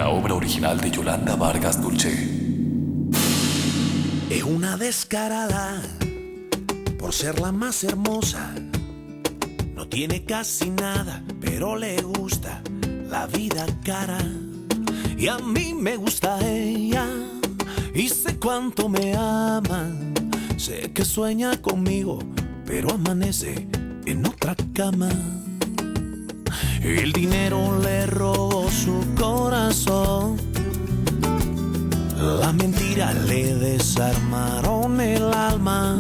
una obra original de Yolanda Vargas Dulce. Es una descarada por ser la más hermosa. No tiene casi nada, pero le gusta la vida cara. Y a mí me gusta ella y sé cuánto me ama. Sé que sueña conmigo, pero amanece en otra cama. El dinero le robó su corazón. La mentira le desarmaron el alma.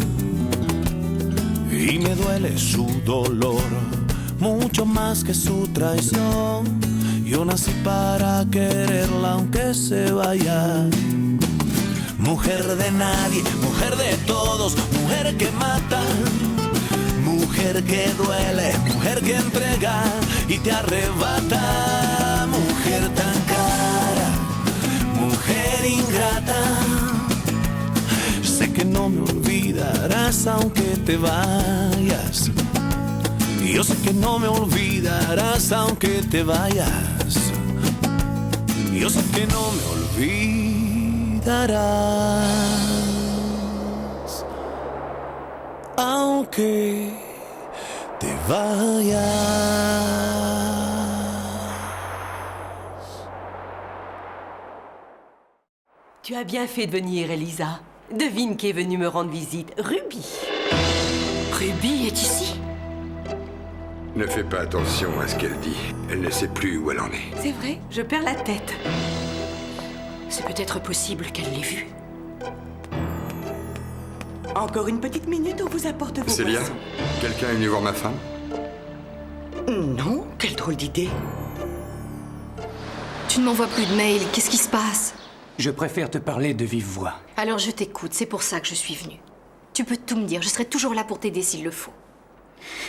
Y me duele su dolor, mucho más que su traición. Yo nací para quererla aunque se vaya. Mujer de nadie, mujer de todos, mujer que mata. Mujer que duele, mujer que entrega y te arrebata. Mujer tan cara, mujer ingrata. Sé que no me olvidarás aunque te vayas. Yo sé que no me olvidarás aunque te vayas. Yo sé que no me olvidarás aunque te vayas. Tu as bien fait de venir, Elisa. Devine qui est venu me rendre visite. Ruby. Ruby est ici. Ne fais pas attention à ce qu'elle dit. Elle ne sait plus où elle en est. C'est vrai, je perds la tête. C'est peut-être possible qu'elle l'ait vue. Encore une petite minute, on vous apporte vos Célia, boissons. quelqu'un est venu voir ma femme? Non, quelle drôle d'idée. Tu ne m'envoies plus de mails, qu'est-ce qui se passe? Je préfère te parler de vive voix. Alors je t'écoute, c'est pour ça que je suis venue. Tu peux tout me dire, je serai toujours là pour t'aider s'il le faut.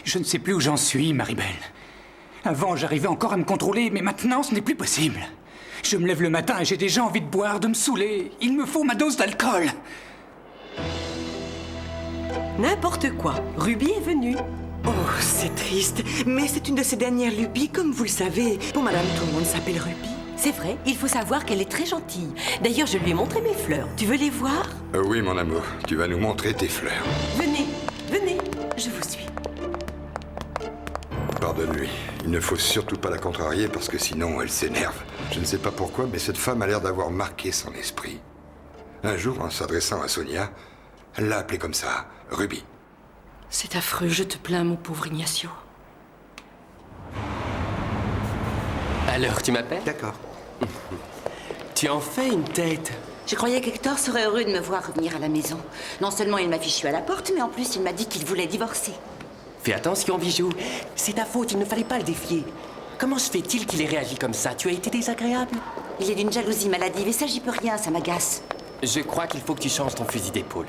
Je ne sais plus où j'en suis, Maribel. Avant, j'arrivais encore à me contrôler, mais maintenant, ce n'est plus possible. Je me lève le matin et j'ai déjà envie de boire, de me saouler. Il me faut ma dose d'alcool. N'importe quoi. Ruby est venue. Oh, c'est triste, mais c'est une de ses dernières lubies, comme vous le savez. Pour madame, tout le monde s'appelle Ruby. C'est vrai, il faut savoir qu'elle est très gentille. D'ailleurs, je lui ai montré mes fleurs. Tu veux les voir? Oui, mon amour. Tu vas nous montrer tes fleurs. Venez, venez, je vous suis. Pardonne-lui. Il ne faut surtout pas la contrarier parce que sinon, elle s'énerve. Je ne sais pas pourquoi, mais cette femme a l'air d'avoir marqué son esprit. Un jour, en s'adressant à Sonia, elle l'a appelée comme ça, Ruby. C'est affreux, je te plains, mon pauvre Ignacio. Alors, tu m'appelles? D'accord. Tu en fais une tête. Je croyais qu'Hector serait heureux de me voir revenir à la maison. Non seulement il m'a fichu à la porte, mais en plus il m'a dit qu'il voulait divorcer. Fais attention, bijou. C'est ta faute, il ne fallait pas le défier. Comment se fait-il qu'il ait réagi comme ça? Tu as été désagréable? Il est d'une jalousie maladive et ça, j'y peux rien, ça m'agace. Je crois qu'il faut que tu changes ton fusil d'épaule.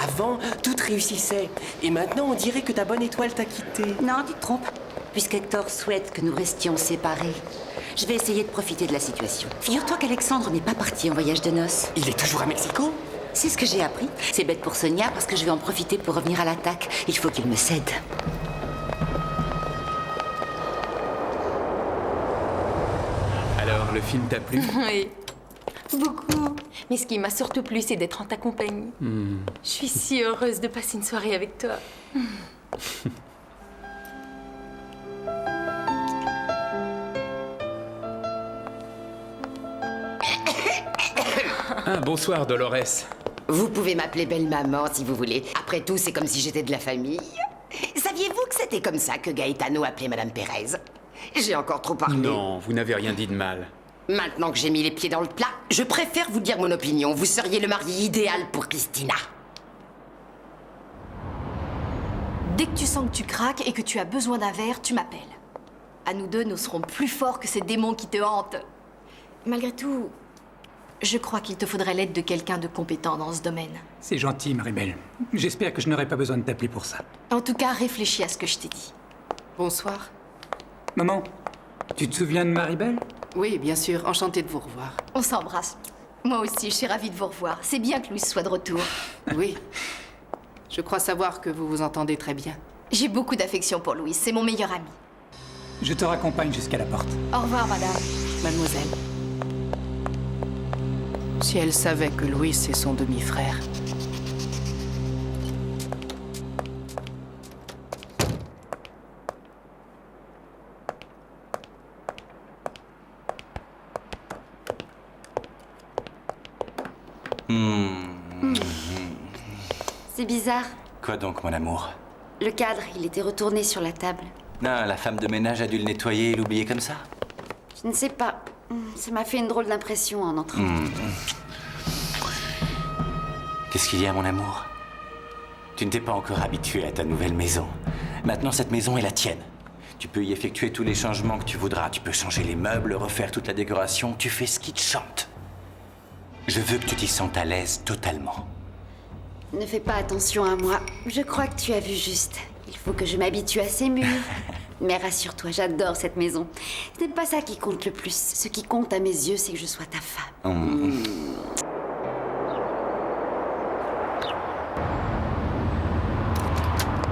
Avant, tout réussissait. Et maintenant, on dirait que ta bonne étoile t'a quitté. Non, tu te trompes. Puisqu'Hector souhaite que nous restions séparés, je vais essayer de profiter de la situation. Figure-toi qu'Alexandre n'est pas parti en voyage de noces. Il est toujours à Mexico? C'est ce que j'ai appris. C'est bête pour Sonia parce que je vais en profiter pour revenir à l'attaque. Il faut qu'il me cède. Alors, le film t'a plu? Oui, beaucoup. Mais ce qui m'a surtout plu, c'est d'être en ta compagnie. Je suis si heureuse de passer une soirée avec toi. Ah, bonsoir, Dolores. Vous pouvez m'appeler belle-maman si vous voulez. Après tout, c'est comme si j'étais de la famille. Saviez-vous que c'était comme ça que Gaetano appelait Madame Pérez? J'ai encore trop parlé. Non, vous n'avez rien dit de mal. Maintenant que j'ai mis les pieds dans le plat, je préfère vous dire mon opinion. Vous seriez le mari idéal pour Christina. Dès que tu sens que tu craques et que tu as besoin d'un verre, tu m'appelles. À nous deux, nous serons plus forts que ces démons qui te hantent. Malgré tout, je crois qu'il te faudrait l'aide de quelqu'un de compétent dans ce domaine. C'est gentil, Maribel. J'espère que je n'aurai pas besoin de t'appeler pour ça. En tout cas, réfléchis à ce que je t'ai dit. Bonsoir. Maman, tu te souviens de Maribel? Oui, bien sûr, enchantée de vous revoir. On s'embrasse. Moi aussi, je suis ravie de vous revoir. C'est bien que Louis soit de retour. Oui. Je crois savoir que vous vous entendez très bien. J'ai beaucoup d'affection pour Louis, c'est mon meilleur ami. Je te raccompagne jusqu'à la porte. Au revoir, madame. Mademoiselle. Si elle savait que Louis est son demi-frère. C'est bizarre. Quoi donc, mon amour? Le cadre, il était retourné sur la table. Non, la femme de ménage a dû le nettoyer et l'oublier comme ça. Je ne sais pas. Ça m'a fait une drôle d'impression en entrant. Qu'est-ce qu'il y a, mon amour? Tu ne t'es pas encore habitué à ta nouvelle maison. Maintenant, cette maison est la tienne. Tu peux y effectuer tous les changements que tu voudras. Tu peux changer les meubles, refaire toute la décoration. Tu fais ce qui te chante. Je veux que tu t'y sentes à l'aise totalement. Ne fais pas attention à moi. Je crois que tu as vu juste. Il faut que je m'habitue à ces murs. Mais rassure-toi, j'adore cette maison. Ce n'est pas ça qui compte le plus. Ce qui compte à mes yeux, c'est que je sois ta femme.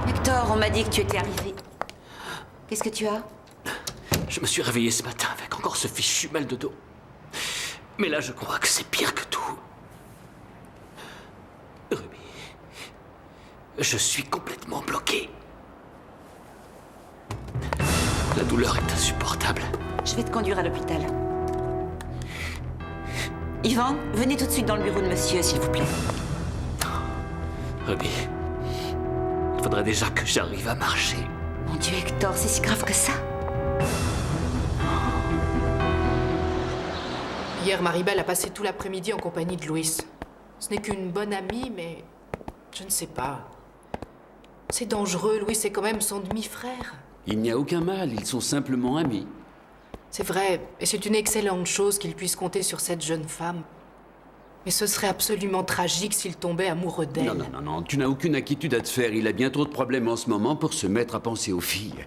Hector, on m'a dit que tu étais arrivé. Qu'est-ce que tu as? Je me suis réveillé ce matin avec encore ce fichu mal de dos. Mais là, je crois que c'est pire que tout. Ruby, je suis complètement bloqué. La douleur est insupportable. Je vais te conduire à l'hôpital. Yvan, venez tout de suite dans le bureau de monsieur, s'il vous plaît. Ruby, il faudrait déjà que j'arrive à marcher. Mon Dieu, Hector, c'est si grave que ça? Hier, Maribel a passé tout l'après-midi en compagnie de Louis. Ce n'est qu'une bonne amie, mais je ne sais pas. C'est dangereux, Louis est quand même son demi-frère. Il n'y a aucun mal, ils sont simplement amis. C'est vrai, et c'est une excellente chose qu'il puisse compter sur cette jeune femme. Mais ce serait absolument tragique s'il tombait amoureux d'elle. Non, tu n'as aucune inquiétude à te faire. Il a bien trop de problèmes en ce moment pour se mettre à penser aux filles.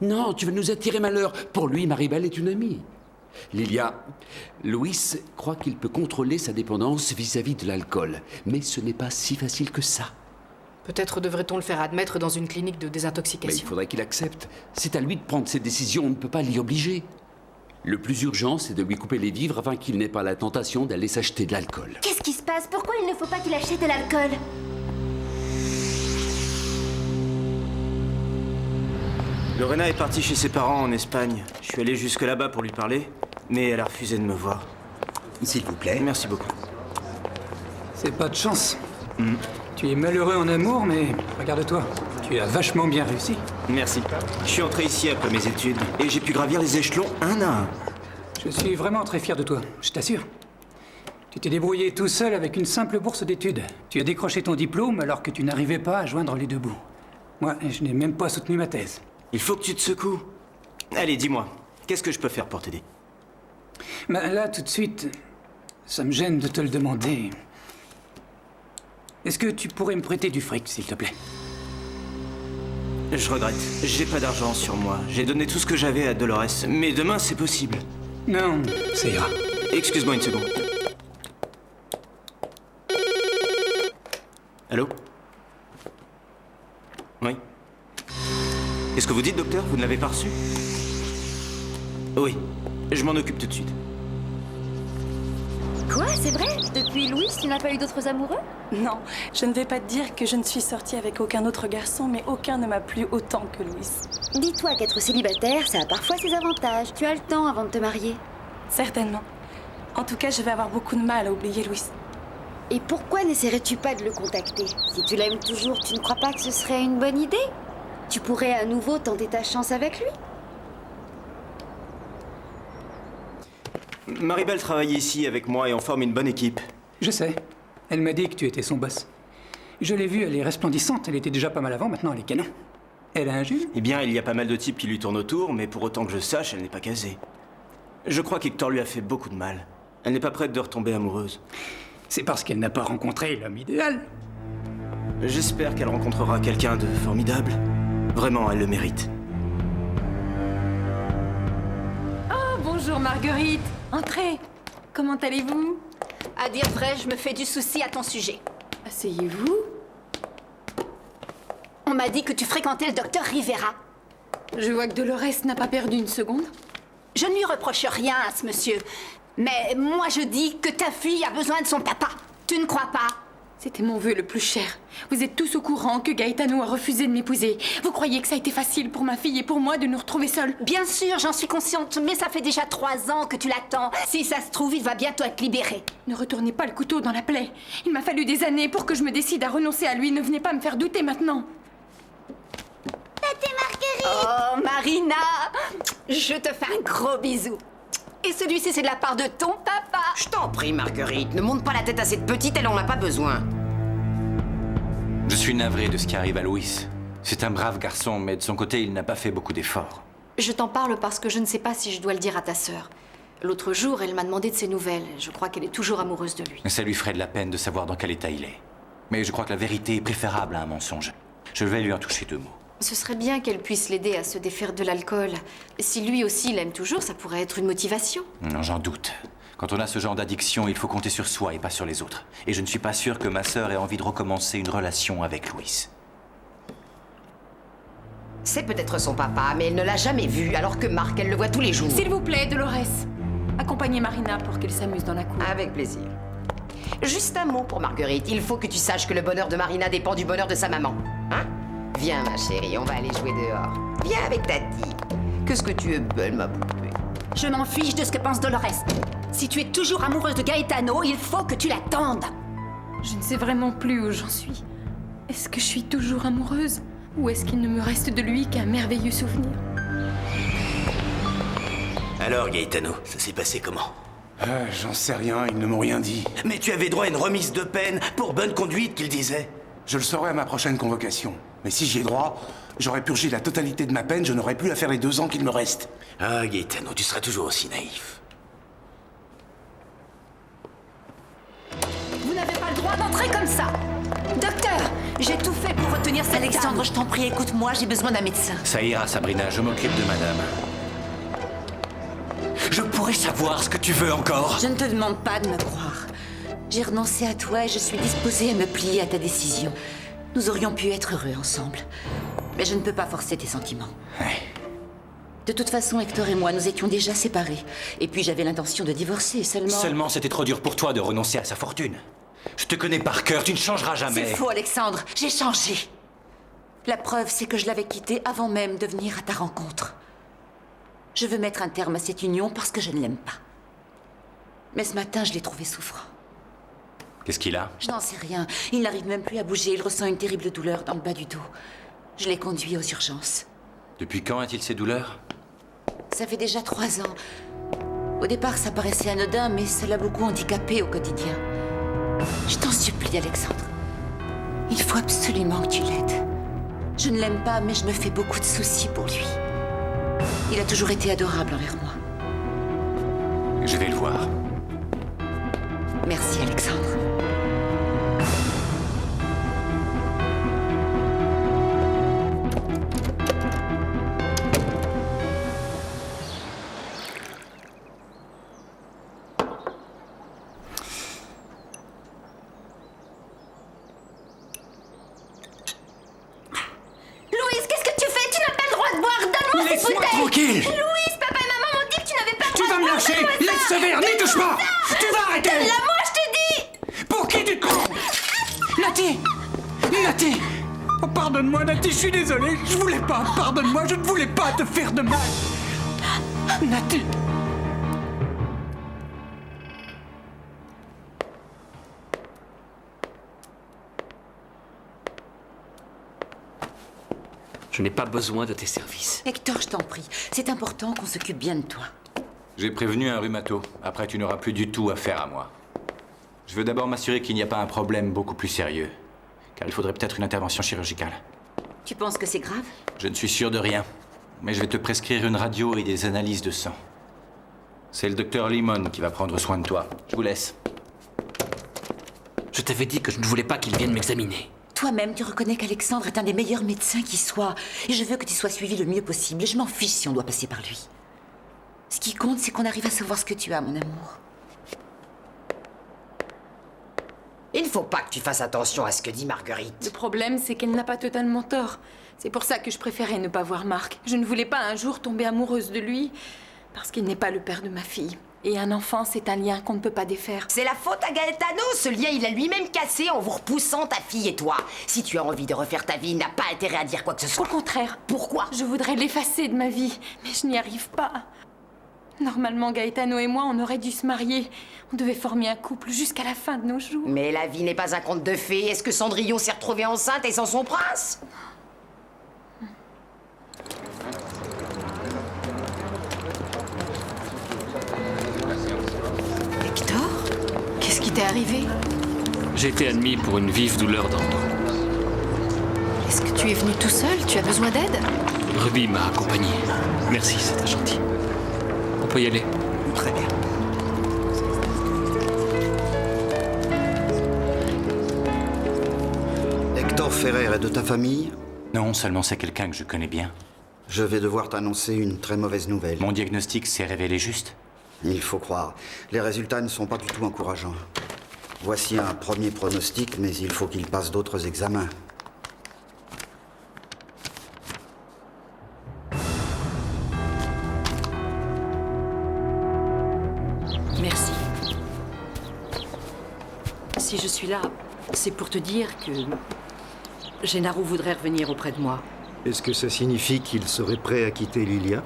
Non, tu vas nous attirer malheur. Pour lui, Maribel est une amie. Lilia, Louis croit qu'il peut contrôler sa dépendance vis-à-vis de l'alcool. Mais ce n'est pas si facile que ça. Peut-être devrait-on le faire admettre dans une clinique de Mais désintoxication. il faudrait qu'il accepte. C'est à lui de prendre ses décisions, on ne peut pas l'y obliger. Le plus urgent, c'est de lui couper les vivres afin qu'il n'ait pas la tentation d'aller s'acheter de l'alcool. Qu'est-ce qui se passe? Pourquoi il ne faut pas qu'il achète de l'alcool? Lorena est partie chez ses parents en Espagne. Je suis allé jusque là-bas pour lui parler, mais elle a refusé de me voir. S'il vous plaît. Merci beaucoup. C'est pas de chance. Tu es malheureux en amour, mais regarde-toi, tu as vachement bien réussi. Merci. Je suis entré ici après mes études et j'ai pu gravir les échelons un à un. Je suis vraiment très fier de toi, je t'assure. Tu t'es débrouillé tout seul avec une simple bourse d'études. Tu as décroché ton diplôme alors que tu n'arrivais pas à joindre les deux bouts. Moi, je n'ai même pas soutenu ma thèse. Il faut que tu te secoues. Allez, dis-moi, qu'est-ce que je peux faire pour t'aider? Ben là, tout de suite, ça me gêne de te le demander. Est-ce que tu pourrais me prêter du fric, s'il te plaît? Je regrette. J'ai pas d'argent sur moi. J'ai donné tout ce que j'avais à Dolores. Mais demain, c'est possible. Non, ça ira. Excuse-moi une seconde. Allô? Oui. Qu'est-ce que vous dites, docteur? Vous ne l'avez pas reçu? Oui. Je m'en occupe tout de suite. Quoi? C'est vrai? Depuis Louis, tu n'as pas eu d'autres amoureux? Non, je ne vais pas te dire que je ne suis sortie avec aucun autre garçon, mais aucun ne m'a plu autant que Louis. Dis-toi qu'être célibataire, ça a parfois ses avantages. Tu as le temps avant de te marier. Certainement. En tout cas, je vais avoir beaucoup de mal à oublier Louis. Et pourquoi n'essaierais-tu pas de le contacter? Si tu l'aimes toujours, tu ne crois pas que ce serait une bonne idée? Tu pourrais à nouveau tenter ta chance avec lui? Maribel travaille ici avec moi et on forme une bonne équipe. Je sais. Elle m'a dit que tu étais son boss. Je l'ai vue, elle est resplendissante. Elle était déjà pas mal avant, maintenant elle est canon. Elle a un juge? Eh bien, il y a pas mal de types qui lui tournent autour, mais pour autant que je sache, elle n'est pas casée. Je crois qu'Hector lui a fait beaucoup de mal. Elle n'est pas prête de retomber amoureuse. C'est parce qu'elle n'a pas rencontré l'homme idéal. J'espère qu'elle rencontrera quelqu'un de formidable. Vraiment, elle le mérite. Oh, bonjour Marguerite. Entrez. Comment allez-vous? À dire vrai, je me fais du souci à ton sujet. Asseyez-vous. On m'a dit que tu fréquentais le docteur Rivera. Je vois que Dolores n'a pas perdu une seconde. Je ne lui reproche rien à ce monsieur. Mais moi je dis que ta fille a besoin de son papa. Tu ne crois pas? C'était mon vœu le plus cher. Vous êtes tous au courant que Gaetano a refusé de m'épouser. Vous croyez que ça a été facile pour ma fille et pour moi de nous retrouver seuls? Bien sûr, j'en suis consciente, mais ça fait déjà 3 ans que tu l'attends. Si ça se trouve, il va bientôt être libéré. Ne retournez pas le couteau dans la plaie. Il m'a fallu des années pour que je me décide à renoncer à lui. Ne venez pas me faire douter maintenant. Tati Marguerite! Oh, Marina! Je te fais un gros bisou. Et celui-ci, c'est de la part de ton papa. Je t'en prie, Marguerite, ne monte pas la tête à cette petite, elle en a pas besoin. Je suis navré de ce qui arrive à Louis. C'est un brave garçon, mais de son côté, il n'a pas fait beaucoup d'efforts. Je t'en parle parce que je ne sais pas si je dois le dire à ta sœur. L'autre jour, elle m'a demandé de ses nouvelles. Je crois qu'elle est toujours amoureuse de lui. Ça lui ferait de la peine de savoir dans quel état il est. Mais je crois que la vérité est préférable à un mensonge. Je vais lui en toucher 2 mots. Ce serait bien qu'elle puisse l'aider à se défaire de l'alcool. Si lui aussi l'aime toujours, ça pourrait être une motivation. Non, j'en doute. Quand on a ce genre d'addiction, il faut compter sur soi et pas sur les autres. Et je ne suis pas sûr que ma sœur ait envie de recommencer une relation avec Louis. C'est peut-être son papa, mais elle ne l'a jamais vu, alors que Marc, elle le voit tous les jours. S'il vous plaît, Dolores. Accompagnez Marina pour qu'elle s'amuse dans la cour. Avec plaisir. Juste un mot pour Marguerite. Il faut que tu saches que le bonheur de Marina dépend du bonheur de sa maman. Hein? Viens, ma chérie, on va aller jouer dehors. Viens avec Tati. Qu'est-ce que tu es belle, ma poupée. Je m'en fiche de ce que pense Dolores. Si tu es toujours amoureuse de Gaetano, il faut que tu l'attendes. Je ne sais vraiment plus où j'en suis. Est-ce que je suis toujours amoureuse? Ou est-ce qu'il ne me reste de lui qu'un merveilleux souvenir? Alors, Gaetano, ça s'est passé comment? J'en sais rien, ils ne m'ont rien dit. Mais tu avais droit à une remise de peine pour bonne conduite, qu'ils disaient. Je le saurai à ma prochaine convocation. Mais si j'y ai droit, j'aurai purgé la totalité de ma peine, je n'aurai plus à faire les 2 ans qu'il me reste. Ah, Gaetano, tu seras toujours aussi naïf. Vous n'avez pas le droit d'entrer comme ça. Docteur, j'ai tout fait pour retenir cette Alexandre, dame. je t'en prie, écoute-moi, j'ai besoin d'un médecin. Ça ira, Sabrina, je m'occupe de madame. Je pourrais savoir ce que tu veux encore. Je ne te demande pas de me croire. J'ai renoncé à toi et je suis disposée à me plier à ta décision. Nous aurions pu être heureux ensemble. Mais je ne peux pas forcer tes sentiments. Ouais. De toute façon, Hector et moi, nous étions déjà séparés. Et puis j'avais l'intention de divorcer, seulement... Seulement, c'était trop dur pour toi de renoncer à sa fortune. Je te connais par cœur, tu ne changeras jamais. C'est faux, Alexandre. J'ai changé. La preuve, c'est que je l'avais quitté avant même de venir à ta rencontre. Je veux mettre un terme à cette union parce que je ne l'aime pas. Mais ce matin, je l'ai trouvé souffrant. Qu'est-ce qu'il a? Je n'en sais rien. Il n'arrive même plus à bouger. Il ressent une terrible douleur dans le bas du dos. Je l'ai conduit aux urgences. Depuis quand a-t-il ces douleurs? Ça fait déjà 3 ans. Au départ, ça paraissait anodin, mais ça l'a beaucoup handicapé au quotidien. Je t'en supplie, Alexandre. Il faut absolument que tu l'aides. Je ne l'aime pas, mais je me fais beaucoup de soucis pour lui. Il a toujours été adorable envers moi. Je vais le voir. Merci, Alexandre. Laisse-moi tranquille. Louis, papa et maman m'ont dit que tu n'avais pas le Tu droit vas me de boire, lâcher. donne-moi ça. Laisse ce verre, n'y touche pas. Tu vas arrêter. Donne-la moi, je te dis. Pour qui tu te prends? Nati! Nati! Oh, pardonne-moi, Nati, je suis désolé. Je voulais pas. Pardonne-moi, je ne voulais pas te faire de mal. Nati! Je n'ai pas besoin de tes services. Hector, je t'en prie. C'est important qu'on s'occupe bien de toi. J'ai prévenu un rhumato. Après, tu n'auras plus du tout affaire à moi. Je veux d'abord m'assurer qu'il n'y a pas un problème beaucoup plus sérieux. Car il faudrait peut-être une intervention chirurgicale. Tu penses que c'est grave? Je ne suis sûr de rien. Mais je vais te prescrire une radio et des analyses de sang. C'est le docteur Limon qui va prendre soin de toi. Je vous laisse. Je t'avais dit que je ne voulais pas qu'il vienne m'examiner. Toi-même, tu reconnais qu'Alexandre est un des meilleurs médecins qui soit. Et je veux que tu sois suivi le mieux possible. Je m'en fiche si on doit passer par lui. Ce qui compte, c'est qu'on arrive à savoir ce que tu as, mon amour. Il ne faut pas que tu fasses attention à ce que dit Marguerite. Le problème, c'est qu'elle n'a pas totalement tort. C'est pour ça que je préférais ne pas voir Marc. Je ne voulais pas un jour tomber amoureuse de lui, parce qu'il n'est pas le père de ma fille. Et un enfant, c'est un lien qu'on ne peut pas défaire. C'est la faute à Gaetano. Ce lien, il a lui-même cassé en vous repoussant ta fille et toi. Si tu as envie de refaire ta vie, il n'a pas intérêt à dire quoi que ce soit. Au contraire. Pourquoi? Je voudrais l'effacer de ma vie, mais je n'y arrive pas. Normalement, Gaetano et moi, on aurait dû se marier. On devait former un couple jusqu'à la fin de nos jours. Mais la vie n'est pas un conte de fées. Est-ce que Cendrillon s'est retrouvée enceinte et sans son prince? Hector? Qu'est-ce qui t'est arrivé? J'ai été admis pour une vive douleur dans le dos. Est-ce que tu es venu tout seul? Tu as besoin d'aide? Ruby m'a accompagné. Merci, c'était gentil. On peut y aller? Très bien. Hector Ferrer est de ta famille? Non, seulement c'est quelqu'un que je connais bien. Je vais devoir t'annoncer une très mauvaise nouvelle. Mon diagnostic s'est révélé juste? Il faut croire. Les résultats ne sont pas du tout encourageants. Voici un premier pronostic, mais il faut qu'il passe d'autres examens. Merci. Si je suis là, c'est pour te dire que Gennaro voudrait revenir auprès de moi. Est-ce que ça signifie qu'il serait prêt à quitter Lilia?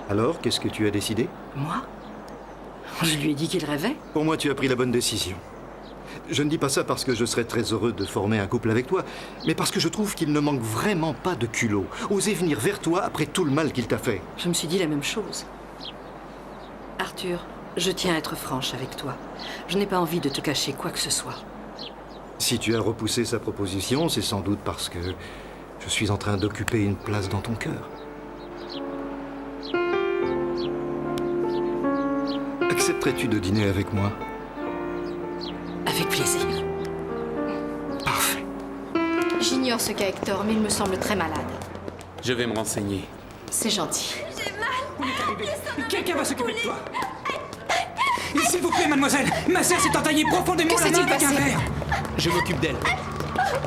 Alors, qu'est-ce que tu as décidé? Moi? Je lui ai dit qu'il rêvait. Pour moi, tu as pris la bonne décision. Je ne dis pas ça parce que je serais très heureux de former un couple avec toi, mais parce que je trouve qu'il ne manque vraiment pas de culot. Oser venir vers toi après tout le mal qu'il t'a fait. Je me suis dit la même chose. Arthur, je tiens à être franche avec toi. Je n'ai pas envie de te cacher quoi que ce soit. Si tu as repoussé sa proposition, c'est sans doute parce que je suis en train d'occuper une place dans ton cœur. Accepterais-tu de dîner avec moi? Avec plaisir. Parfait. J'ignore ce qu'a Hector, mais il me semble très malade. Je vais me renseigner. C'est gentil. J'ai mal. Quelqu'un va s'occuper de toi. S'il vous plaît, mademoiselle. Ma sœur s'est entaillée profondément la main avec un verre. Je m'occupe d'elle.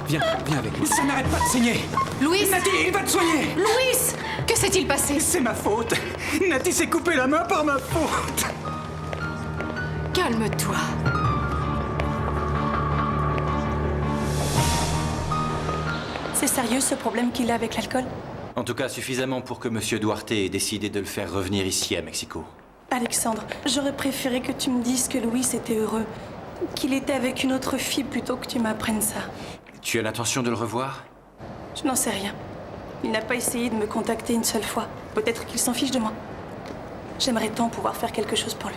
Viens avec moi. Ça n'arrête pas de saigner. Louis! Nati, il va te soigner. Louis! Que s'est-il passé? C'est ma faute. Nati s'est coupé la main par ma faute. Calme-toi. C'est sérieux ce problème qu'il a avec l'alcool? En tout cas, suffisamment pour que Monsieur Duarte ait décidé de le faire revenir ici à Mexico. Alexandre, j'aurais préféré que tu me dises que Louis était heureux, qu'il était avec une autre fille plutôt que tu m'apprennes ça. Tu as l'intention de le revoir? Je n'en sais rien. Il n'a pas essayé de me contacter une seule fois. Peut-être qu'il s'en fiche de moi. J'aimerais tant pouvoir faire quelque chose pour lui.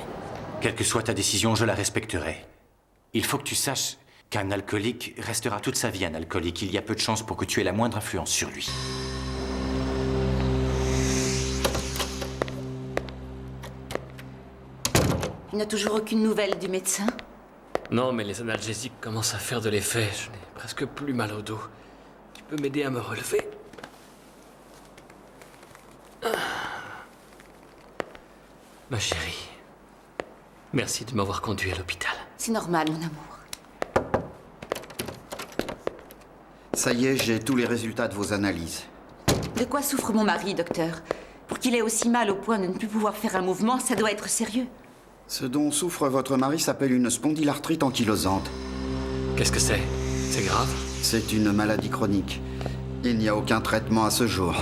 Quelle que soit ta décision, je la respecterai. Il faut que tu saches qu'un alcoolique restera toute sa vie un alcoolique. Il y a peu de chances pour que tu aies la moindre influence sur lui. Il n'a toujours aucune nouvelle du médecin? Non, mais les analgésiques commencent à faire de l'effet. Je n'ai presque plus mal au dos. Tu peux m'aider à me relever? Ma chérie, merci de m'avoir conduit à l'hôpital. C'est normal, mon amour. Ça y est, j'ai tous les résultats de vos analyses. De quoi souffre mon mari, docteur? Pour qu'il ait aussi mal au point de ne plus pouvoir faire un mouvement, ça doit être sérieux. Ce dont souffre votre mari s'appelle une spondylarthrite ankylosante. Qu'est-ce que c'est? C'est grave? C'est une maladie chronique. Il n'y a aucun traitement à ce jour.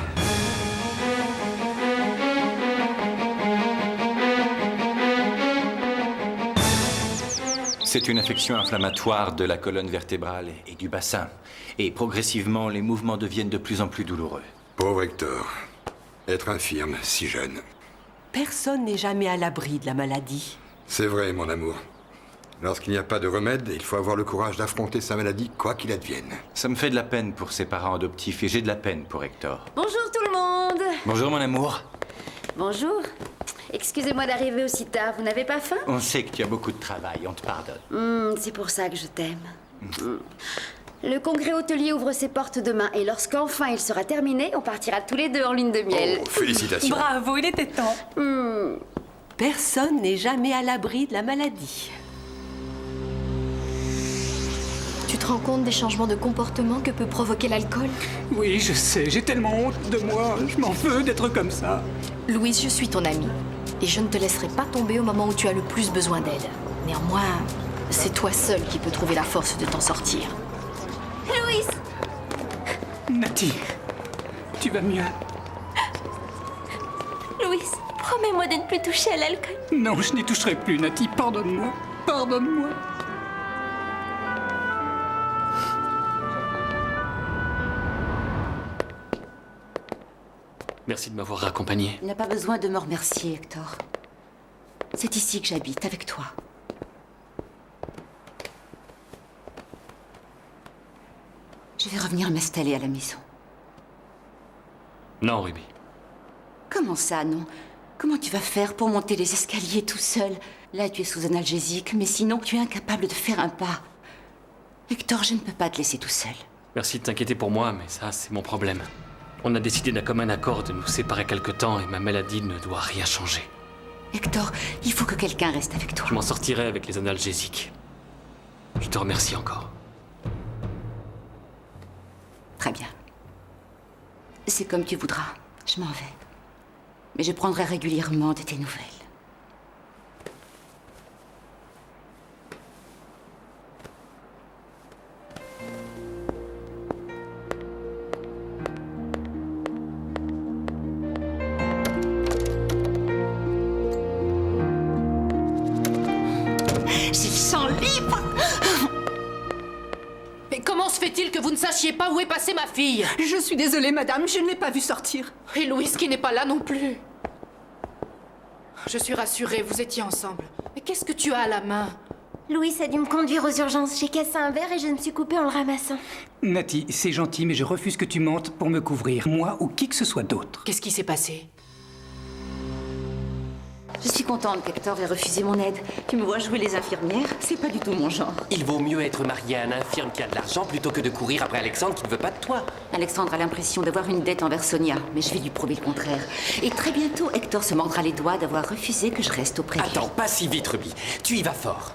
C'est une affection inflammatoire de la colonne vertébrale et du bassin. Et progressivement, les mouvements deviennent de plus en plus douloureux. Pauvre Hector. Être infirme, si jeune. Personne n'est jamais à l'abri de la maladie. C'est vrai, mon amour. Lorsqu'il n'y a pas de remède, il faut avoir le courage d'affronter sa maladie, quoi qu'il advienne. Ça me fait de la peine pour ses parents adoptifs et j'ai de la peine pour Hector. Bonjour tout le monde. Bonjour, mon amour. Bonjour. Excusez-moi d'arriver aussi tard, vous n'avez pas faim? On sait que tu as beaucoup de travail, on te pardonne. C'est pour ça que je t'aime. Le congrès hôtelier ouvre ses portes demain et lorsqu'enfin il sera terminé, on partira tous les deux en lune de miel. Oh, félicitations. Bravo, il était temps. Personne n'est jamais à l'abri de la maladie. Tu te rends compte des changements de comportement que peut provoquer l'alcool? Oui, je sais, j'ai tellement honte de moi. Je m'en veux d'être comme ça. Louise, je suis ton amie. Et je ne te laisserai pas tomber au moment où tu as le plus besoin d'aide. Néanmoins, c'est toi seule qui peux trouver la force de t'en sortir. Louise! Nati, tu vas mieux? Louise, promets-moi de ne plus toucher à l'alcool. Non, je n'y toucherai plus, Nati. Pardonne-moi. Pardonne-moi. Merci de m'avoir raccompagné. Il n'a pas besoin de me remercier, Hector. C'est ici que j'habite, avec toi. Je vais revenir m'installer à la maison. Non, Ruby. Comment ça, non? Comment tu vas faire pour monter les escaliers tout seul? Là, tu es sous analgésique, mais sinon, tu es incapable de faire un pas. Hector, je ne peux pas te laisser tout seul. Merci de t'inquiéter pour moi, mais ça, c'est mon problème. On a décidé d'un commun accord de nous séparer quelque temps et ma maladie ne doit rien changer. Hector, il faut que quelqu'un reste avec toi. Je m'en sortirai avec les analgésiques. Je te remercie encore. Très bien. C'est comme tu voudras. Je m'en vais. Mais je prendrai régulièrement de tes nouvelles. J'ai le sang libre! Mais comment se fait-il que vous ne sachiez pas où est passée ma fille? Je suis désolée, madame, je ne l'ai pas vue sortir. Et Louise qui n'est pas là non plus. Je suis rassurée, vous étiez ensemble. Mais qu'est-ce que tu as à la main? Louis a dû me conduire aux urgences. J'ai cassé un verre et je me suis coupée en le ramassant. Nati, c'est gentil, mais je refuse que tu mentes pour me couvrir, moi ou qui que ce soit d'autre. Qu'est-ce qui s'est passé? Je suis contente qu'Hector ait refusé mon aide. Tu me vois jouer les infirmières, c'est pas du tout mon genre. Il vaut mieux être marié à un infirme qui a de l'argent plutôt que de courir après Alexandre qui ne veut pas de toi. Alexandre a l'impression d'avoir une dette envers Sonia, mais je vais lui prouver le contraire. Et très bientôt, Hector se mordra les doigts d'avoir refusé que je reste auprès de lui. Attends, pas si vite, Ruby. Tu y vas fort.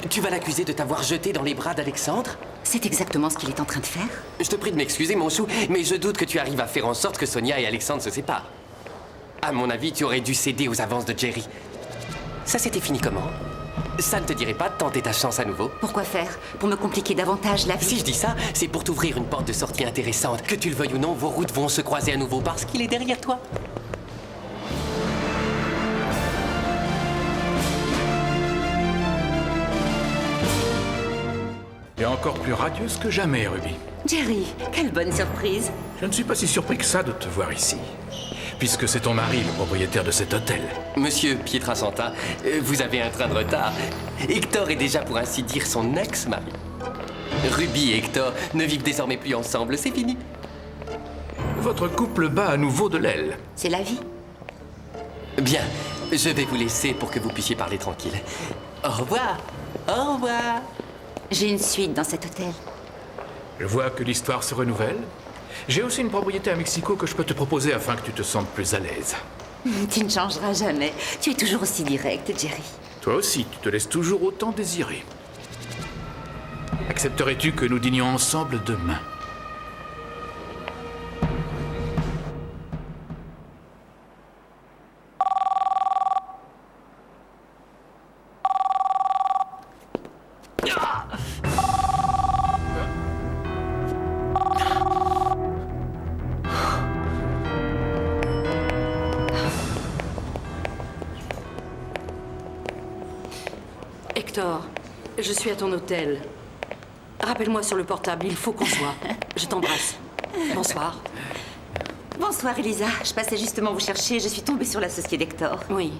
Tu vas l'accuser de t'avoir jeté dans les bras d'Alexandre? C'est exactement ce qu'il est en train de faire. Je te prie de m'excuser, mon chou, mais je doute que tu arrives à faire en sorte que Sonia et Alexandre se séparent. À mon avis, tu aurais dû céder aux avances de Jerry. Ça s'était fini comment? Ça ne te dirait pas de tenter ta chance à nouveau? Pourquoi faire? Pour me compliquer davantage la vie? Si je dis ça, c'est pour t'ouvrir une porte de sortie intéressante. Que tu le veuilles ou non, vos routes vont se croiser à nouveau parce qu'il est derrière toi. Et encore plus radieuse que jamais, Ruby. Jerry, quelle bonne surprise. Je ne suis pas si surpris que ça de te voir ici. Puisque c'est ton mari, le propriétaire de cet hôtel. Monsieur Pietrasanta, vous avez un train de retard. Hector est déjà, pour ainsi dire, son ex-mari. Ruby et Hector ne vivent désormais plus ensemble, c'est fini. Votre couple bat à nouveau de l'aile. C'est la vie. Bien, je vais vous laisser pour que vous puissiez parler tranquille. Au revoir. Au revoir. J'ai une suite dans cet hôtel. Je vois que l'histoire se renouvelle. J'ai aussi une propriété à Mexico que je peux te proposer afin que tu te sentes plus à l'aise. Tu ne changeras jamais. Tu es toujours aussi direct, Jerry. Toi aussi, tu te laisses toujours autant désirer. Accepterais-tu que nous dînions ensemble demain? Hector, je suis à ton hôtel. Rappelle-moi sur le portable, il faut qu'on se voit. Je t'embrasse. Bonsoir. Bonsoir, Elisa. Je passais justement vous chercher. Je suis tombée sur l'associé d'Hector. Oui.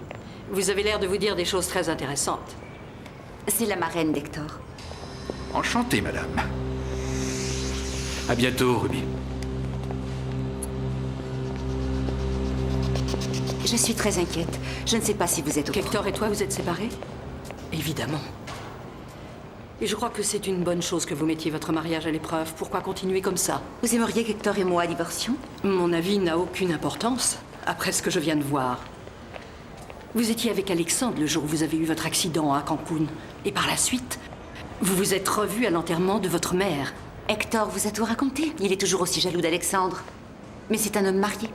Vous avez l'air de vous dire des choses très intéressantes. C'est la marraine d'Hector. Enchanté, madame. À bientôt, Ruby. Je suis très inquiète. Je ne sais pas si vous êtes au courant. Hector et toi, vous êtes séparés? Évidemment. Et je crois que c'est une bonne chose que vous mettiez votre mariage à l'épreuve. Pourquoi continuer comme ça? Vous aimeriez qu'Hector et moi divorcions? Mon avis n'a aucune importance, après ce que je viens de voir. Vous étiez avec Alexandre le jour où vous avez eu votre accident à Cancun. Et par la suite, Vous vous êtes revus à l'enterrement de votre mère. Hector vous a tout raconté. Il est toujours aussi jaloux d'Alexandre. Mais c'est un homme marié.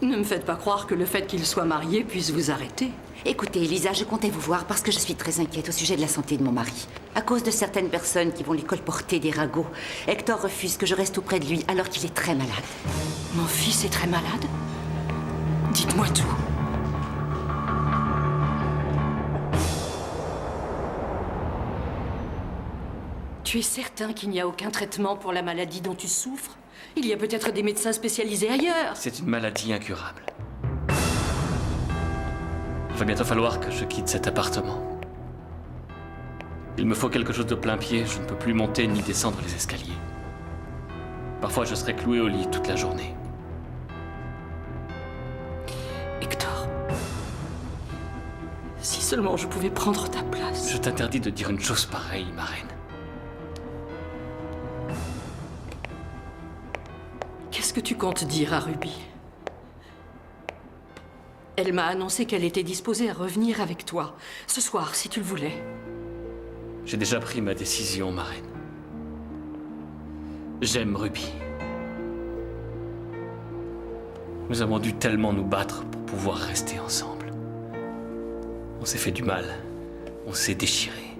Ne me faites pas croire que le fait qu'il soit marié puisse vous arrêter. Écoutez, Elisa, je comptais vous voir parce que je suis très inquiète au sujet de la santé de mon mari. À cause de certaines personnes qui vont lui colporter des ragots, Hector refuse que je reste auprès de lui alors qu'il est très malade. Mon fils est très malade? Dites-moi tout. Tu es certain qu'il n'y a aucun traitement pour la maladie dont tu souffres? Il y a peut-être des médecins spécialisés ailleurs. C'est une maladie incurable. Il va bientôt falloir que je quitte cet appartement. Il me faut quelque chose de plein pied, je ne peux plus monter ni descendre les escaliers. Parfois je serai cloué au lit toute la journée. Hector, si seulement je pouvais prendre ta place. Je t'interdis de dire une chose pareille, ma reine. Qu'est-ce que tu comptes dire à Ruby? Elle m'a annoncé qu'elle était disposée à revenir avec toi, ce soir, si tu le voulais. J'ai déjà pris ma décision, ma reine. J'aime Ruby. Nous avons dû tellement nous battre pour pouvoir rester ensemble. On s'est fait du mal, on s'est déchiré.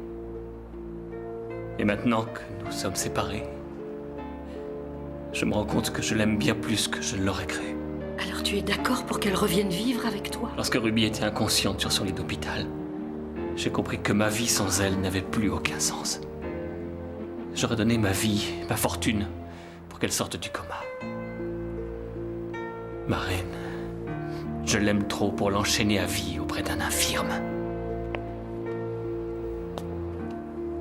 Et maintenant que nous sommes séparés, je me rends compte que je l'aime bien plus que je ne l'aurais cru. Alors tu es d'accord pour qu'elle revienne vivre avec toi? Lorsque Ruby était inconsciente sur son lit d'hôpital, j'ai compris que ma vie sans elle n'avait plus aucun sens. J'aurais donné ma vie, ma fortune, pour qu'elle sorte du coma. Ma reine, je l'aime trop pour l'enchaîner à vie auprès d'un infirme.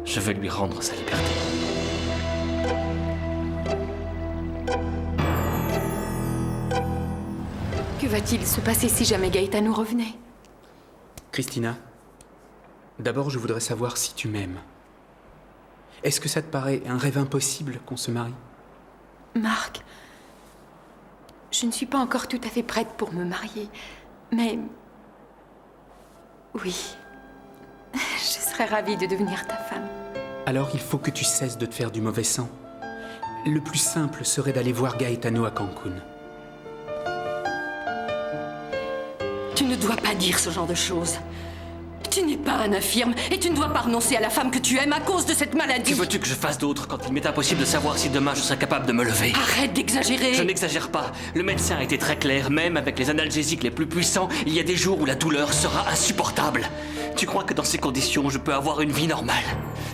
Je veux lui rendre sa liberté. Que va-t-il se passer si jamais Gaetano revenait? Christina, d'abord je voudrais savoir si tu m'aimes. Est-ce que ça te paraît un rêve impossible qu'on se marie? Marc, je ne suis pas encore tout à fait prête pour me marier, mais... oui, je serais ravie de devenir ta femme. Alors il faut que tu cesses de te faire du mauvais sang. Le plus simple serait d'aller voir Gaetano à Cancun. Tu ne dois pas dire ce genre de choses. Tu n'es pas un infirme et tu ne dois pas renoncer à la femme que tu aimes à cause de cette maladie. Que veux-tu que je fasse d'autre quand il m'est impossible de savoir si demain je serai capable de me lever? Arrête d'exagérer. Je n'exagère pas. Le médecin a été très clair. Même avec les analgésiques les plus puissants, il y a des jours où la douleur sera insupportable. Tu crois que dans ces conditions, je peux avoir une vie normale?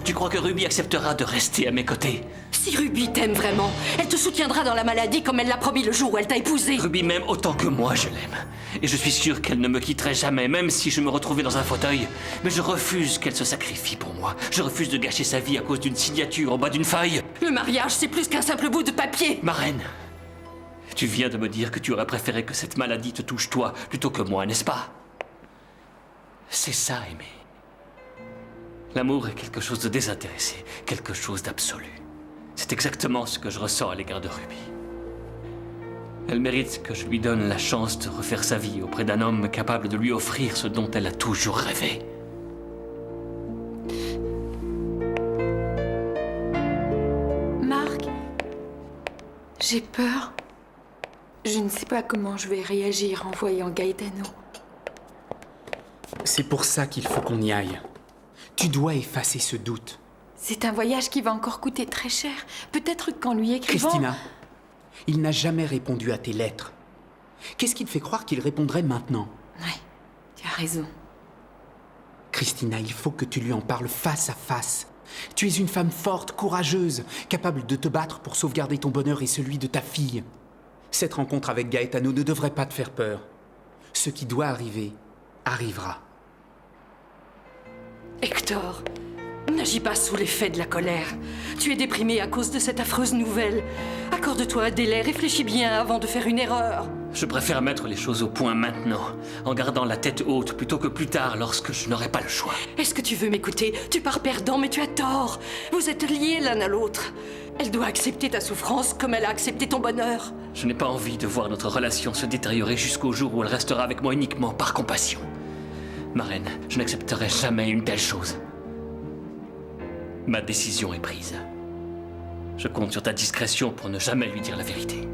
Tu crois que Ruby acceptera de rester à mes côtés? Si Ruby t'aime vraiment, elle te soutiendra dans la maladie comme elle l'a promis le jour où elle t'a épousé. Ruby m'aime autant que moi je l'aime. Et je suis sûr qu'elle ne me quitterait jamais, même si je me retrouvais dans un fauteuil. Mais je refuse qu'elle se sacrifie pour moi. Je refuse de gâcher sa vie à cause d'une signature au bas d'une feuille. Le mariage, c'est plus qu'un simple bout de papier. Ma reine, tu viens de me dire que tu aurais préféré que cette maladie te touche toi plutôt que moi, n'est-ce pas? C'est ça, aimer. L'amour est quelque chose de désintéressé, quelque chose d'absolu. C'est exactement ce que je ressens à l'égard de Ruby. Elle mérite que je lui donne la chance de refaire sa vie auprès d'un homme capable de lui offrir ce dont elle a toujours rêvé. Marc, j'ai peur. Je ne sais pas comment je vais réagir en voyant Gaetano. C'est pour ça qu'il faut qu'on y aille. Tu dois effacer ce doute. C'est un voyage qui va encore coûter très cher. Peut-être qu'en lui écrivant... Christina, il n'a jamais répondu à tes lettres. Qu'est-ce qui te fait croire qu'il répondrait maintenant? Ouais, tu as raison. Christina, il faut que tu lui en parles face à face. Tu es une femme forte, courageuse, capable de te battre pour sauvegarder ton bonheur et celui de ta fille. Cette rencontre avec Gaetano ne devrait pas te faire peur. Ce qui doit arriver, arrivera. Hector, n'agis pas sous l'effet de la colère. Tu es déprimé à cause de cette affreuse nouvelle. Accorde-toi un délai, réfléchis bien avant de faire une erreur. Je préfère mettre les choses au point maintenant, en gardant la tête haute plutôt que plus tard lorsque je n'aurai pas le choix. Est-ce que tu veux m'écouter? Tu pars perdant, mais tu as tort. Vous êtes liés l'un à l'autre. Elle doit accepter ta souffrance comme elle a accepté ton bonheur. Je n'ai pas envie de voir notre relation se détériorer jusqu'au jour où elle restera avec moi uniquement par compassion. Ma reine, je n'accepterai jamais une telle chose. Ma décision est prise. Je compte sur ta discrétion pour ne jamais lui dire la vérité.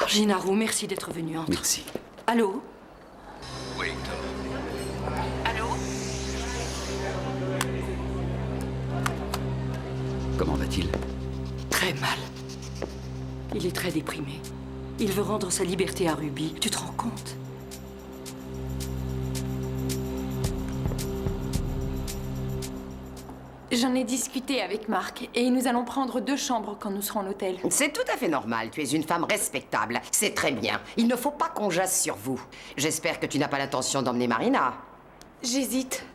Gennaro, merci d'être venu. Entre. Merci. Allô? Oui, Hector. Allô? Comment va-t-il? Très mal. Il est très déprimé. Il veut rendre sa liberté à Ruby. Tu te rends compte? J'en ai discuté avec Marc et nous allons prendre 2 chambres quand nous serons à l'hôtel. C'est tout à fait normal, tu es une femme respectable. C'est très bien. Il ne faut pas qu'on jasse sur vous. J'espère que tu n'as pas l'intention d'emmener Marina. J'hésite.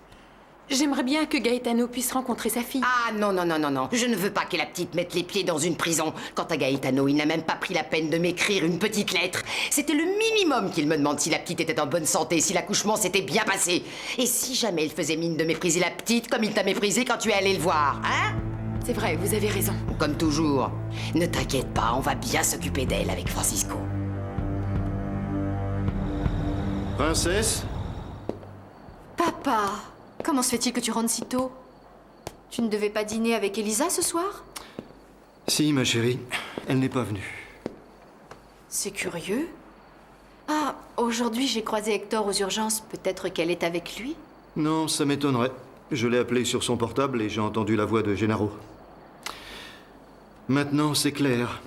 J'aimerais bien que Gaetano puisse rencontrer sa fille. Ah non, non, non, non, non. Je ne veux pas que la petite mette les pieds dans une prison. Quant à Gaetano, il n'a même pas pris la peine de m'écrire une petite lettre. C'était le minimum qu'il me demande si la petite était en bonne santé, si l'accouchement s'était bien passé. Et si jamais il faisait mine de mépriser la petite comme il t'a méprisé quand tu es allé le voir, hein? C'est vrai, vous avez raison. Comme toujours. Ne t'inquiète pas, on va bien s'occuper d'elle avec Francisco. Princesse? Papa, comment se fait-il que tu rentres si tôt? Tu ne devais pas dîner avec Elisa ce soir? Si, ma chérie. Elle n'est pas venue. C'est curieux. Ah, aujourd'hui j'ai croisé Hector aux urgences. Peut-être qu'elle est avec lui? Non, ça m'étonnerait. Je l'ai appelé sur son portable et j'ai entendu la voix de Gennaro. Maintenant, c'est clair.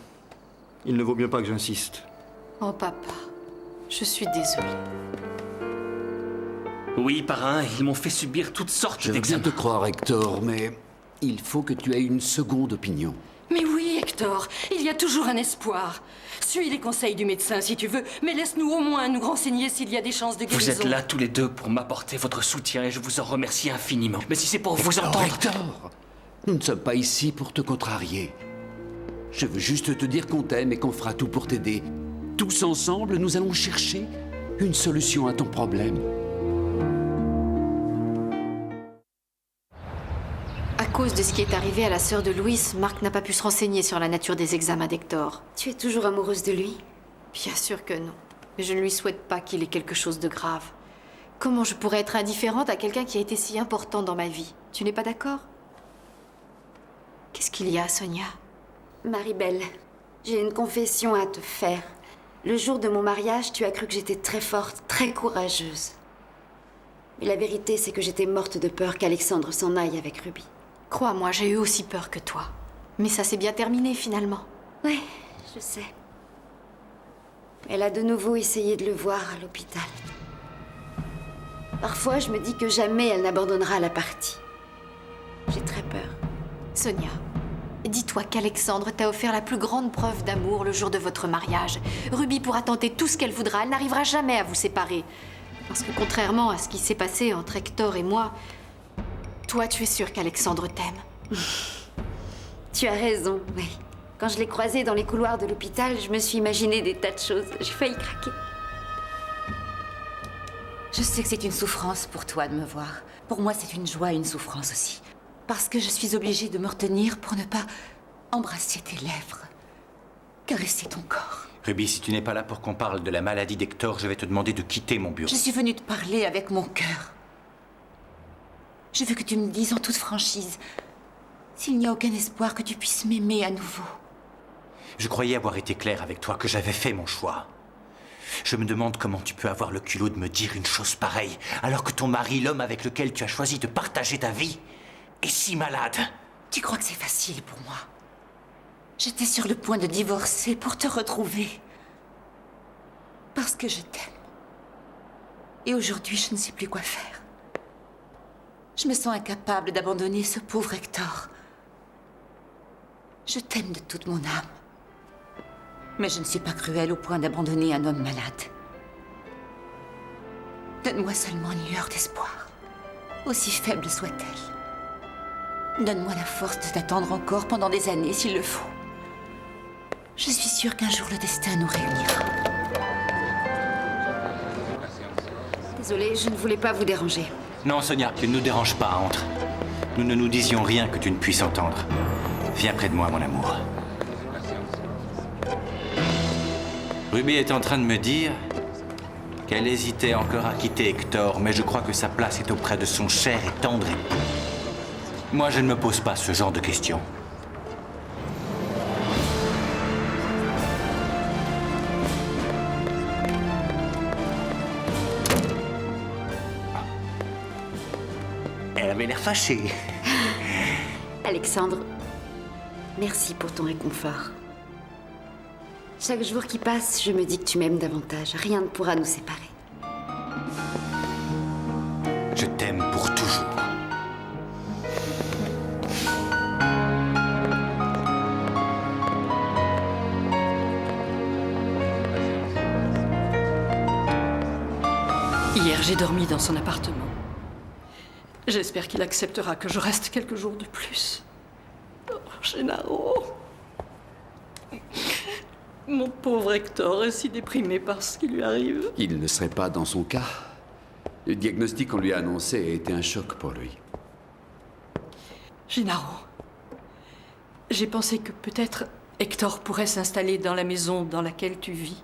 Il ne vaut mieux pas que j'insiste. Oh papa, je suis désolée. Oui, parrain, ils m'ont fait subir toutes sortes Je veux bien d'examens. te croire, Hector, mais il faut que tu aies une seconde opinion. Mais oui, Hector, il y a toujours un espoir. Suis les conseils du médecin si tu veux, mais laisse-nous au moins nous renseigner s'il y a des chances de guérison. Vous êtes là tous les deux pour m'apporter votre soutien et je vous en remercie infiniment. Mais si c'est pour vous Hector, entendre... Hector, nous ne sommes pas ici pour te contrarier. Je veux juste te dire qu'on t'aime et qu'on fera tout pour t'aider. Tous ensemble, nous allons chercher une solution à ton problème. À cause de ce qui est arrivé à la sœur de Louis, Marc n'a pas pu se renseigner sur la nature des examens d'Hector. Tu es toujours amoureuse de lui? Bien sûr que non. Mais je ne lui souhaite pas qu'il ait quelque chose de grave. Comment je pourrais être indifférente à quelqu'un qui a été si important dans ma vie? Tu n'es pas d'accord? Qu'est-ce qu'il y a, Sonia? Marie-Belle, j'ai une confession à te faire. Le jour de mon mariage, tu as cru que j'étais très forte, très courageuse. Mais la vérité, c'est que j'étais morte de peur qu'Alexandre s'en aille avec Ruby. Crois-moi, j'ai eu aussi peur que toi. Mais ça s'est bien terminé, finalement. Ouais, je sais. Elle a de nouveau essayé de le voir à l'hôpital. Parfois, je me dis que jamais elle n'abandonnera la partie. J'ai très peur. Sonia, dis-toi qu'Alexandre t'a offert la plus grande preuve d'amour le jour de votre mariage. Ruby pourra tenter tout ce qu'elle voudra, elle n'arrivera jamais à vous séparer. Parce que contrairement à ce qui s'est passé entre Hector et moi, toi, tu es sûre qu'Alexandre t'aime. Tu as raison, oui. Quand je l'ai croisé dans les couloirs de l'hôpital, je me suis imaginé des tas de choses. J'ai failli craquer. Je sais que c'est une souffrance pour toi de me voir. Pour moi, c'est une joie et une souffrance aussi. Parce que je suis obligée de me retenir pour ne pas embrasser tes lèvres, caresser ton corps. Ruby, si tu n'es pas là pour qu'on parle de la maladie d'Hector, je vais te demander de quitter mon bureau. Je suis venue te parler avec mon cœur. Je veux que tu me dises en toute franchise s'il n'y a aucun espoir que tu puisses m'aimer à nouveau. Je croyais avoir été clair avec toi, que j'avais fait mon choix. Je me demande comment tu peux avoir le culot de me dire une chose pareille, alors que ton mari, l'homme avec lequel tu as choisi de partager ta vie, est si malade. Tu crois que c'est facile pour moi? J'étais sur le point de divorcer pour te retrouver. Parce que je t'aime. Et aujourd'hui, je ne sais plus quoi faire. Je me sens incapable d'abandonner ce pauvre Hector. Je t'aime de toute mon âme. Mais je ne suis pas cruelle au point d'abandonner un homme malade. Donne-moi seulement une lueur d'espoir, aussi faible soit-elle. Donne-moi la force de t'attendre encore pendant des années s'il le faut. Je suis sûre qu'un jour le destin nous réunira. Désolée, je ne voulais pas vous déranger. Non, Sonia, tu ne nous déranges pas, entre. Nous ne nous disions rien que tu ne puisses entendre. Viens près de moi, mon amour. Ruby est en train de me dire qu'elle hésitait encore à quitter Hector, mais je crois que sa place est auprès de son cher et tendre époux. Moi, je ne me pose pas ce genre de questions. Elle avait l'air fâchée. Alexandre, merci pour ton réconfort. Chaque jour qui passe, je me dis que tu m'aimes davantage. Rien ne pourra nous séparer. Je t'aime pour toujours. Hier, j'ai dormi dans son appartement. J'espère qu'il acceptera que je reste quelques jours de plus. Oh, Gennaro. Mon pauvre Hector est si déprimé par ce qui lui arrive. Il ne serait pas dans son cas. Le diagnostic qu'on lui a annoncé a été un choc pour lui. Gennaro, j'ai pensé que peut-être Hector pourrait s'installer dans la maison dans laquelle tu vis.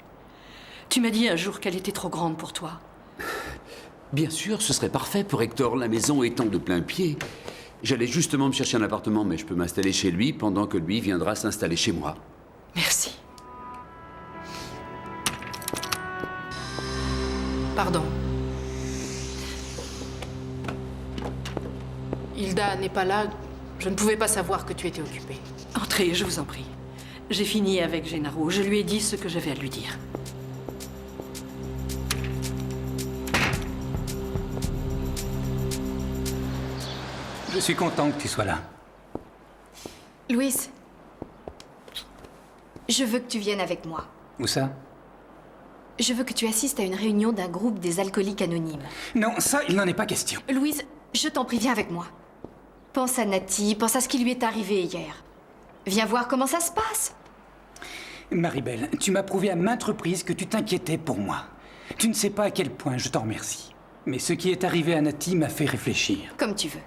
Tu m'as dit un jour qu'elle était trop grande pour toi. Bien sûr, ce serait parfait pour Hector, la maison étant de plein pied. J'allais justement me chercher un appartement, mais je peux m'installer chez lui pendant que lui viendra s'installer chez moi. Merci. Pardon. Hilda n'est pas là. Je ne pouvais pas savoir que tu étais occupée. Entrez, je vous en prie. J'ai fini avec Gennaro. Je lui ai dit ce que j'avais à lui dire. Je suis content que tu sois là. Louis, je veux que tu viennes avec moi. Où ça? Je veux que tu assistes à une réunion d'un groupe des alcooliques anonymes. Non, ça, il n'en est pas question. Louise, je t'en prie, viens avec moi. Pense à Nati, pense à ce qui lui est arrivé hier. Viens voir comment ça se passe. Maribel, tu m'as prouvé à maintes reprises que tu t'inquiétais pour moi. Tu ne sais pas à quel point je t'en remercie. Mais ce qui est arrivé à Nati m'a fait réfléchir. Comme tu veux.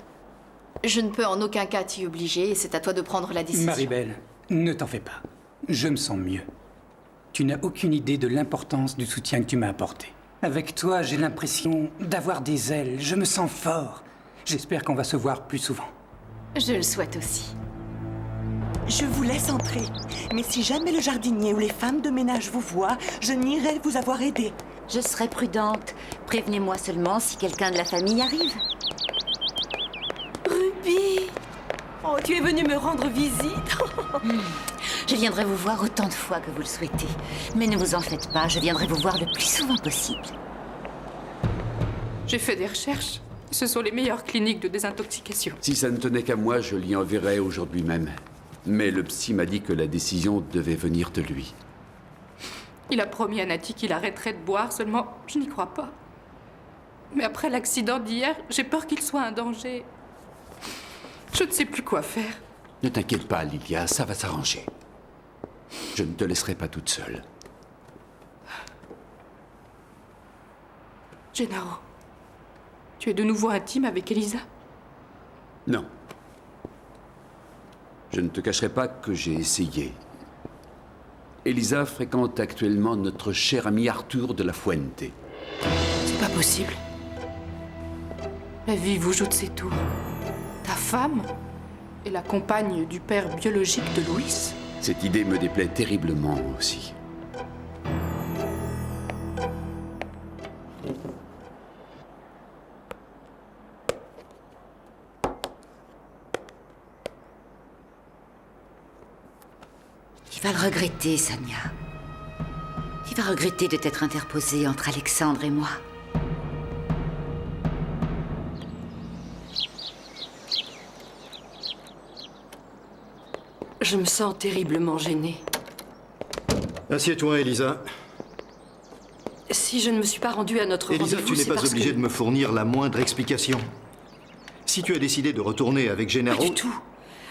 Je ne peux en aucun cas t'y obliger et c'est à toi de prendre la décision. Maribel, ne t'en fais pas. Je me sens mieux. Tu n'as aucune idée de l'importance du soutien que tu m'as apporté. Avec toi, j'ai l'impression d'avoir des ailes. Je me sens fort. J'espère qu'on va se voir plus souvent. Je le souhaite aussi. Je vous laisse entrer. Mais si jamais le jardinier ou les femmes de ménage vous voient, je nierai vous avoir aidé. Je serai prudente. Prévenez-moi seulement si quelqu'un de la famille arrive. Ruby! Oh, tu es venue me rendre visite. Je viendrai vous voir autant de fois que vous le souhaitez. Mais ne vous en faites pas, je viendrai vous voir le plus souvent possible. J'ai fait des recherches. Ce sont les meilleures cliniques de désintoxication. Si ça ne tenait qu'à moi, je l'y enverrais aujourd'hui même. Mais le psy m'a dit que la décision devait venir de lui. Il a promis à Nati qu'il arrêterait de boire, seulement je n'y crois pas. Mais après l'accident d'hier, j'ai peur qu'il soit un danger. Je ne sais plus quoi faire. Ne t'inquiète pas, Lilia, ça va s'arranger. Je ne te laisserai pas toute seule. Gennaro, tu es de nouveau intime avec Elisa? Non. Je ne te cacherai pas que j'ai essayé. Elisa fréquente actuellement notre cher ami Arthur de la Fuente. C'est pas possible. La vie vous joue de ses tours. Ta femme est la compagne du père biologique de Louis. Cette idée me déplaît terriblement aussi. Tu vas le regretter, Sonia. Tu vas regretter de t'être interposée entre Alexandre et moi. Je me sens terriblement gênée. Assieds-toi, Elisa. Si je ne me suis pas rendue à notre Elisa, rendez-vous, tu n'es c'est pas parce obligée que... de me fournir la moindre explication. Si tu as décidé de retourner avec Gennaro... Pas du tout.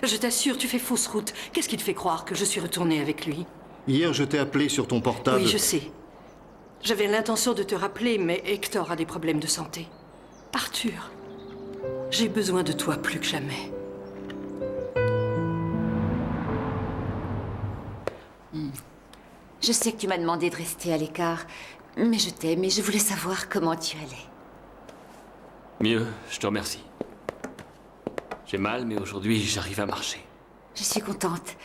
Je t'assure, tu fais fausse route. Qu'est-ce qui te fait croire que je suis retournée avec lui? Hier, je t'ai appelé sur ton portable. Oui, je sais. J'avais l'intention de te rappeler, mais Hector a des problèmes de santé. Arthur, j'ai besoin de toi plus que jamais. Je sais que tu m'as demandé de rester à l'écart, mais je t'aime et je voulais savoir comment tu allais. Mieux, je te remercie. J'ai mal, mais aujourd'hui, j'arrive à marcher. Je suis contente.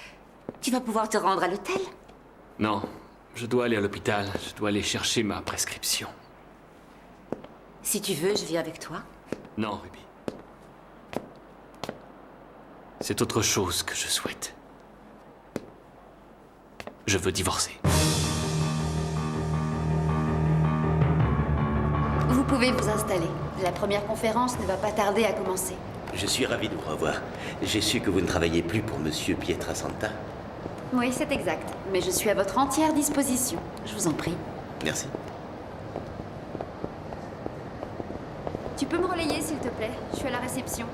Tu vas pouvoir te rendre à l'hôtel? Non, je dois aller à l'hôpital. Je dois aller chercher ma prescription. Si tu veux, je viens avec toi. Non, Ruby. C'est autre chose que je souhaite. Je veux divorcer. Vous pouvez vous installer. La première conférence ne va pas tarder à commencer. Je suis ravi de vous revoir. J'ai su que vous ne travaillez plus pour Monsieur Pietrasanta. Oui, c'est exact. Mais je suis à votre entière disposition. Je vous en prie. Merci. Tu peux me relayer, s'il te plaît? Je suis à la réception.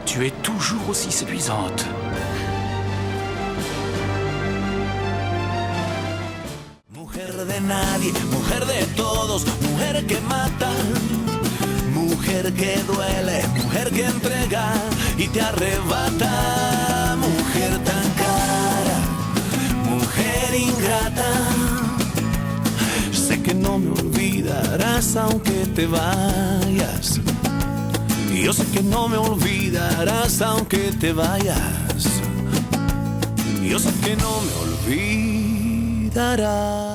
Tu es toujours aussi séduisante. Mujer de nadie, mujer de todos, mujer que mata, mujer que duele, mujer que entrega y te arrebata, mujer tan cara, mujer ingrata. Sé que no me olvidarás aunque te vayas. Yo sé que no me olvidarás aunque te vayas. Yo sé que no me olvidarás.